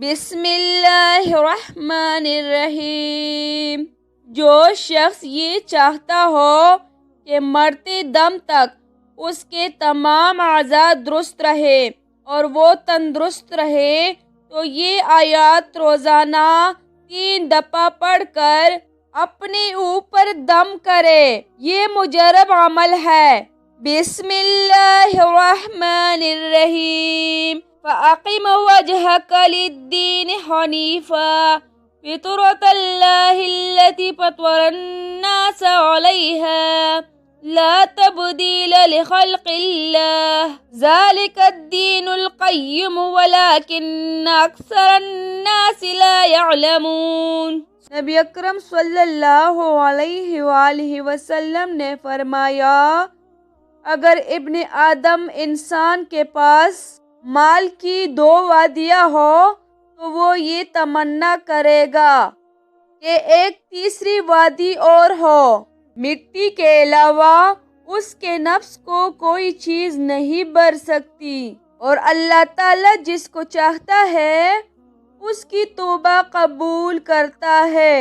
بسم اللہ الرحمن الرحیم۔ جو شخص یہ چاہتا ہو کہ مرتے دم تک اس کے تمام اعضاء درست رہے اور وہ تندرست رہے تو یہ آیات روزانہ 3 دفعہ پڑھ کر اپنے اوپر دم کرے۔ یہ مجرب عمل ہے۔ بسم اللہ الرحمن الرحیم۔ فَأَقِمْ وَجْهَكَ لِلدِّينِ حَنِيفًا فِطْرَةَ اللَّهِ الَّتِي فَطَرَ النَّاسَ عَلَيْهَا لَا تَبْدِيلَ لِخَلْقِ اللَّهِ ذَلِكَ الدِّينُ الْقَيِّمُ وَلَكِنَّ أَكْثَرَ النَّاسِ لَا يَعْلَمُونَ۔ نبی اکرم صلی اللہ علیہ وآلہ وسلم نے فرمایا، اگر ابن آدم انسان کے پاس مال کی 2 وادیاں ہو تو وہ یہ تمنا کرے گا کہ ایک تیسری وادی اور ہو۔ مٹی کے علاوہ اس کے نفس کو کوئی چیز نہیں بھر سکتی، اور اللہ تعالیٰ جس کو چاہتا ہے اس کی توبہ قبول کرتا ہے۔